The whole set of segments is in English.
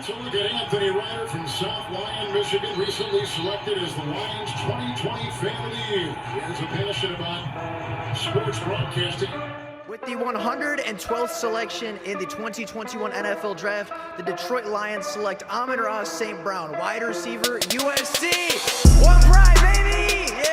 So look at Anthony Ryder from South Lyon, Michigan, recently selected as the Lions 2020 Fan of the Year. He has a passion about sports broadcasting. With the 112th selection in the 2021 NFL Draft, the Detroit Lions select Amon-Ra St. Brown, wide receiver, USC. One pride, baby! Yeah!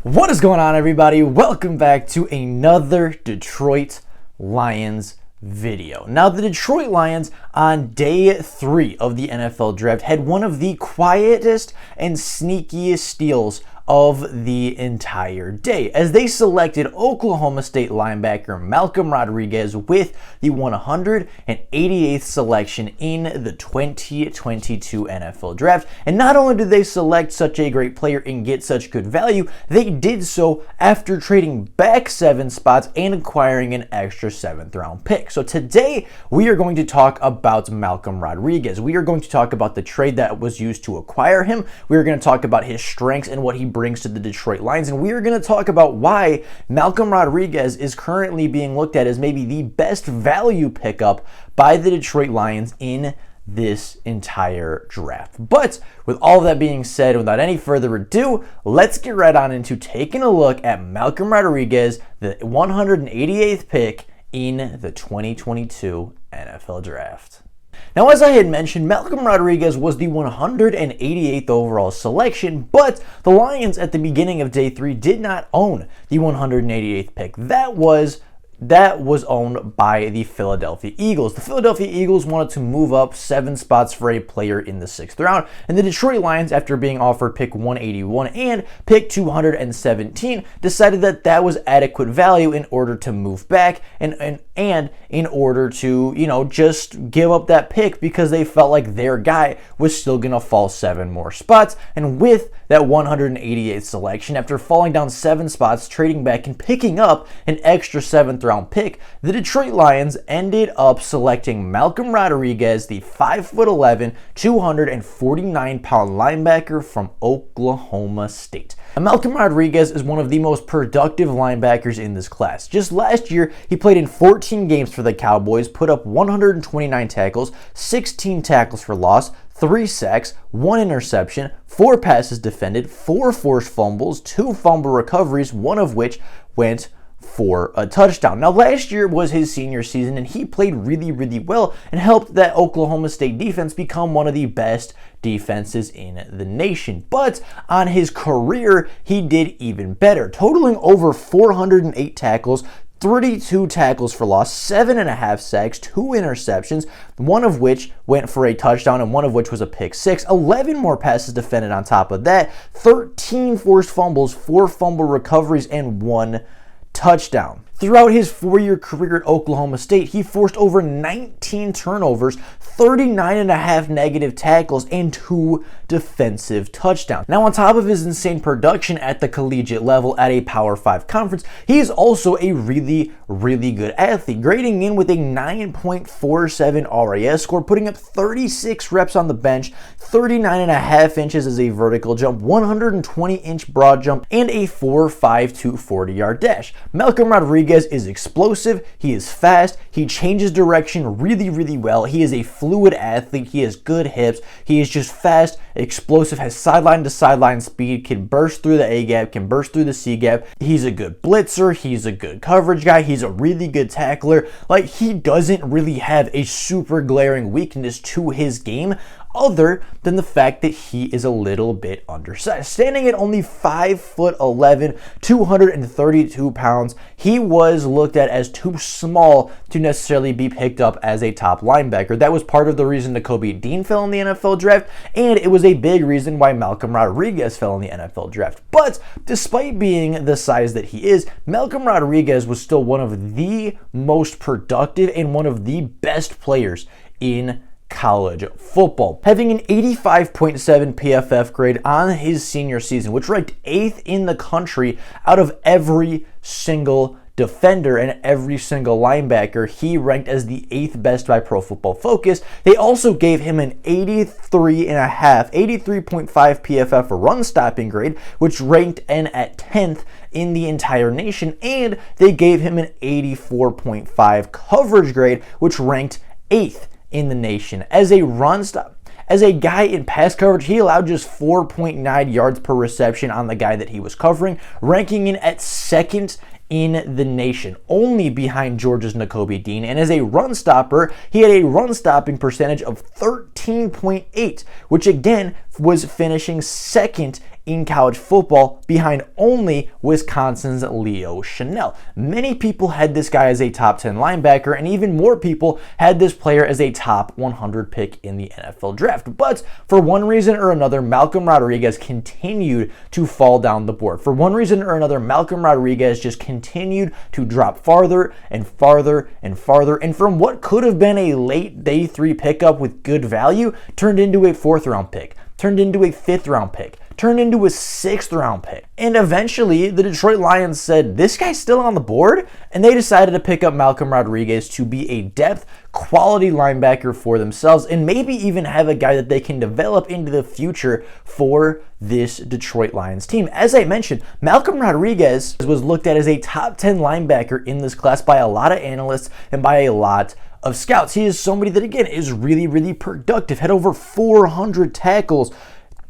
What is going on, everybody? Welcome back to another Detroit Lions video. Now, the Detroit Lions on day 3 of the NFL Draft had one of the quietest and sneakiest steals of the entire day, as they selected Oklahoma State linebacker Malcolm Rodriguez with the 188th selection in the 2022 NFL Draft. And not only did they select such a great player and get such good value, they did so after trading back 7 spots and acquiring an extra 7th round pick. So today we are going to talk about Malcolm Rodriguez. We are going to talk about the trade that was used to acquire him. We are going to talk about his strengths and what he brings to the Detroit Lions, and we are going to talk about why Malcolm Rodriguez is currently being looked at as maybe the best value pickup by the Detroit Lions in this entire draft. But with all that being said, without any further ado, let's get right on into taking a look at Malcolm Rodriguez, the 188th pick in the 2022 NFL Draft. Now, as I had mentioned, Malcolm Rodriguez was the 188th overall selection, but the Lions at the beginning of day 3 did not own the 188th pick. That was owned by the Philadelphia Eagles. The Philadelphia Eagles wanted to move up 7 spots for a player in the 6th round, and the Detroit Lions, after being offered pick 181 and pick 217, decided that that was adequate value in order to move back and in order to, just give up that pick because they felt like their guy was still going to fall 7 more spots. And with that 188th selection, after falling down 7 spots, trading back and picking up an extra 7th round pick, the Detroit Lions ended up selecting Malcolm Rodriguez, the 5'11", 249-pound linebacker from Oklahoma State. Now, Malcolm Rodriguez is one of the most productive linebackers in this class. Just last year, he played in 14 games for the Cowboys, put up 129 tackles, 16 tackles for loss, 3 sacks, 1 interception, 4 passes defended, 4 forced fumbles, 2 fumble recoveries, one of which went for a touchdown. Now, last year was his senior season, and he played really, really well and helped that Oklahoma State defense become one of the best defenses in the nation. But on his career, he did even better, totaling over 408 tackles, 32 tackles for loss, 7.5 sacks, 2 interceptions, one of which went for a touchdown and one of which was a pick 6, 11 more passes defended on top of that, 13 forced fumbles, 4 fumble recoveries, and 1 touchdown. Throughout his 4-year career at Oklahoma State, he forced over 19 turnovers, 39.5 negative tackles, and 2 defensive touchdowns. Now, on top of his insane production at the collegiate level at a Power 5 conference, he is also a really, really good athlete, grading in with a 9.47 RAS score, putting up 36 reps on the bench, 39.5 inches as a vertical jump, 120-inch broad jump, and a 4.52 40-yard dash. Malcolm Rodriguez is explosive, he is fast, he changes direction really, really well, he is a fluid athlete, he has good hips, he is just fast, explosive, has sideline to sideline speed, can burst through the A-gap, can burst through the C-gap, he's a good blitzer, he's a good coverage guy, he's a really good tackler. Like, he doesn't really have a super glaring weakness to his game, other than the fact that he is a little bit undersized. Standing at only 5'11", 232 pounds, he was looked at as too small to necessarily be picked up as a top linebacker. That was part of the reason Nakobe Dean fell in the NFL draft, and it was a big reason why Malcolm Rodriguez fell in the NFL draft. But despite being the size that he is, Malcolm Rodriguez was still one of the most productive and one of the best players in college football, having an 85.7 PFF grade on his senior season, which ranked 8th in the country out of every single defender and every single linebacker, he ranked as the 8th best by Pro Football Focus. They also gave him an 83.5 PFF run stopping grade, which ranked in at 10th in the entire nation, and they gave him an 84.5 coverage grade, which ranked 8th in the nation. As a run stop, as a guy in pass coverage, he allowed just 4.9 yards per reception on the guy that he was covering, ranking in at 2nd in the nation, only behind Georgia's Nakobe Dean. And as a run stopper, he had a run stopping percentage of 13.8, which again was finishing 2nd in college football behind only Wisconsin's Leo Chanel. Many people had this guy as a top 10 linebacker, and even more people had this player as a top 100 pick in the NFL draft. But for one reason or another, Malcolm Rodriguez continued to fall down the board. For one reason or another, Malcolm Rodriguez just continued to drop farther and farther and farther, and from what could have been a late day 3 pickup with good value, turned into a 4th round pick, turned into a 5th round pick, turned into a 6th round pick. And eventually, the Detroit Lions said, this guy's still on the board, and they decided to pick up Malcolm Rodriguez to be a depth, quality linebacker for themselves, and maybe even have a guy that they can develop into the future for this Detroit Lions team. As I mentioned, Malcolm Rodriguez was looked at as a top 10 linebacker in this class by a lot of analysts and by a lot of scouts. He is somebody that, again, is really, really productive, had over 400 tackles,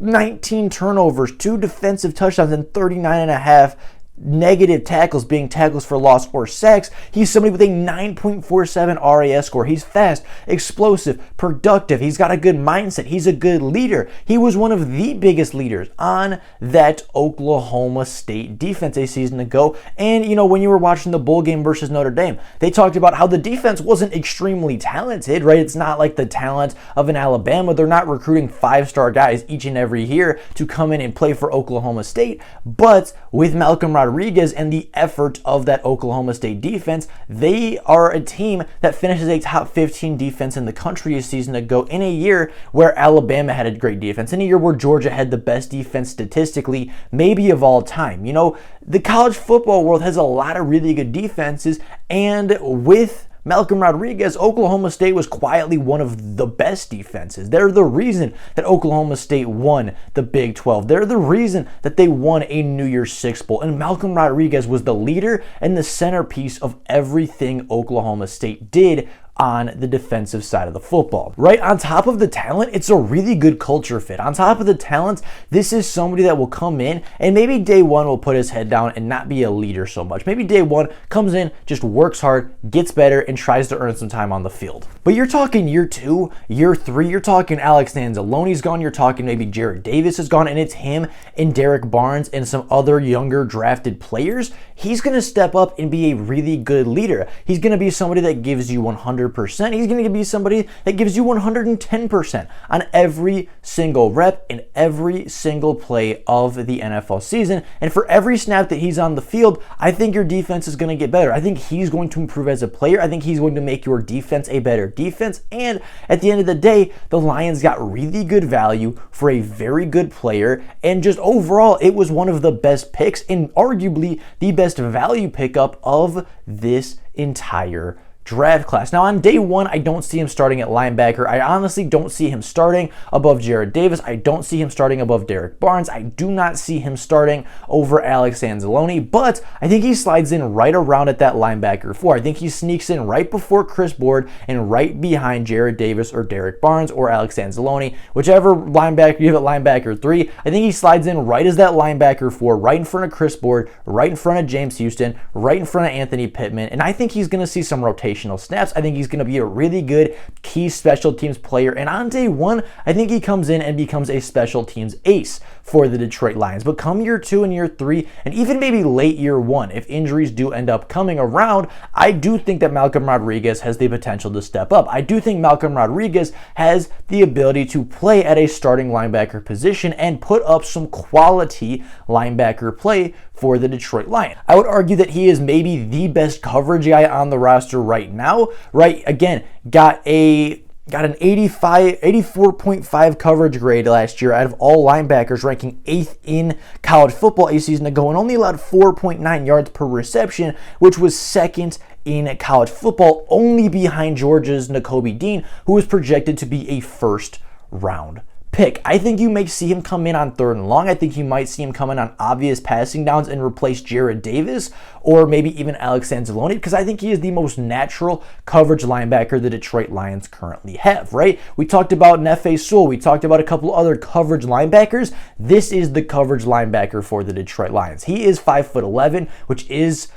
19 turnovers, 2 defensive touchdowns, and 39.5 negative tackles being tackles for loss or sacks. He's somebody with a 9.47 RAS score. He's fast, explosive, productive. He's got a good mindset. He's a good leader. He was one of the biggest leaders on that Oklahoma State defense a season ago. And, you know, when you were watching the bowl game versus Notre Dame, they talked about how the defense wasn't extremely talented, right? It's not like the talent of an Alabama. They're not recruiting 5-star guys each and every year to come in and play for Oklahoma State. But with Malcolm Rodriguez and the effort of that Oklahoma State defense, they are a team that finishes a top 15 defense in the country a season ago, in a year where Alabama had a great defense, in a year where Georgia had the best defense statistically, maybe of all time. You know, the college football world has a lot of really good defenses, and with Malcolm Rodriguez, Oklahoma State was quietly one of the best defenses. They're the reason that Oklahoma State won the Big 12. They're the reason that they won a New Year's Six Bowl. And Malcolm Rodriguez was the leader and the centerpiece of everything Oklahoma State did on the defensive side of the football. Right on top of the talent, it's a really good culture fit. On top of the talent, this is somebody that will come in and maybe day one will put his head down and not be a leader so much. Maybe day one comes in, just works hard, gets better, and tries to earn some time on the field. But you're talking year 2, year 3, you're talking Alex Anzalone's gone, you're talking maybe Jarrad Davis is gone, and it's him and Derek Barnes and some other younger drafted players. He's going to step up and be a really good leader. He's going to be somebody that gives you 100%. He's going to be somebody that gives you 110% on every single rep and every single play of the NFL season. And for every snap that he's on the field, I think your defense is going to get better. I think he's going to improve as a player. I think he's going to make your defense a better defense. And at the end of the day, the Lions got really good value for a very good player. And just overall, it was one of the best picks and arguably the best value pickup of this entire draft class. Now on day 1, I don't see him starting at linebacker. I honestly don't see him starting above Jarrad Davis. I don't see him starting above Derek Barnes. I do not see him starting over Alex Anzalone, but I think he slides in right around at that linebacker 4. I think he sneaks in right before Chris Board and right behind Jarrad Davis or Derek Barnes or Alex Anzalone, whichever linebacker you have at linebacker 3. I think he slides in right as that linebacker 4, right in front of Chris Board, right in front of James Houston, right in front of Anthony Pittman, and I think he's going to see some rotation snaps. I think he's going to be a really good key special teams player. And on day 1, I think he comes in and becomes a special teams ace for the Detroit Lions. But come year 2 and year 3, and even maybe late year 1, if injuries do end up coming around, I do think that Malcolm Rodriguez has the potential to step up. I do think Malcolm Rodriguez has the ability to play at a starting linebacker position and put up some quality linebacker play for the Detroit Lions. I would argue that he is maybe the best coverage guy on the roster right now, right? Again, got a got an 84.5 coverage grade last year out of all linebackers, ranking 8th in college football a season ago, and only allowed 4.9 yards per reception, which was second in college football, only behind Georgia's Nakobe Dean, who was projected to be a first-round pick. I think you may see him come in on 3rd and long. I think you might see him come in on obvious passing downs and replace Jared Davis or maybe even Alex Anzalone, because I think he is the most natural coverage linebacker the Detroit Lions currently have, right? We talked about Nefe Sewell. We talked about a couple other coverage linebackers. This is the coverage linebacker for the Detroit Lions. He is 5'11", which is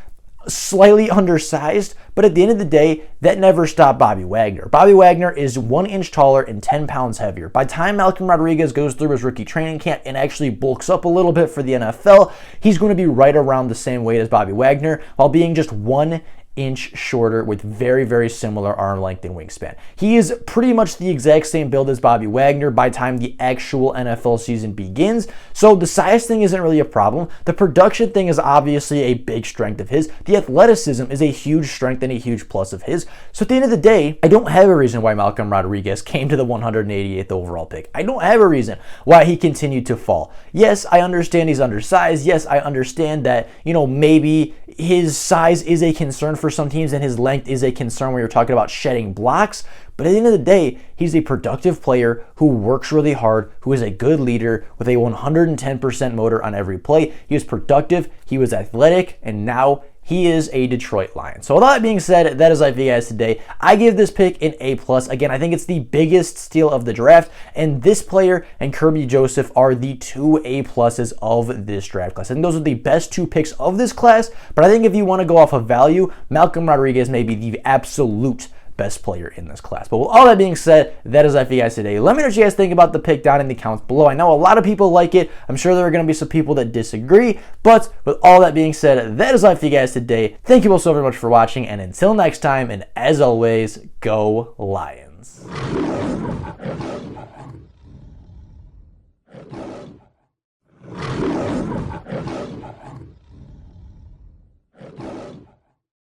slightly undersized, but at the end of the day, that never stopped Bobby Wagner. Bobby Wagner is 1 inch taller and 10 pounds heavier. By the time Malcolm Rodriguez goes through his rookie training camp and actually bulks up a little bit for the NFL, he's going to be right around the same weight as Bobby Wagner while being just 1 inch shorter with very, very similar arm length and wingspan. He is pretty much the exact same build as Bobby Wagner by the time the actual NFL season begins. So the size thing isn't really a problem. The production thing is obviously a big strength of his. The athleticism is a huge strength and a huge plus of his. So at the end of the day, I don't have a reason why Malcolm Rodriguez came to the 188th overall pick. I don't have a reason why he continued to fall. Yes, I understand he's undersized. Yes, I understand that, maybe his size is a concern for some teams and his length is a concern when you're talking about shedding blocks. But at the end of the day, he's a productive player who works really hard, who is a good leader with a 110% motor on every play. He was productive, he was athletic, and now he is a Detroit Lion. So with all that being said, that is life for you guys today. I give this pick an A+. Again, I think it's the biggest steal of the draft, and this player and Kirby Joseph are the 2 A+ of this draft class. And those are the best 2 picks of this class, but I think if you want to go off of value, Malcolm Rodriguez may be the absolute best player in this class. But with all that being said, that is life for you guys today. Let me know what you guys think about the pick down in the comments below. I know a lot of people like it. I'm sure there are going to be some people that disagree. But with all that being said, that is life for you guys today. Thank you all so very much for watching. And until next time, and as always, go Lions.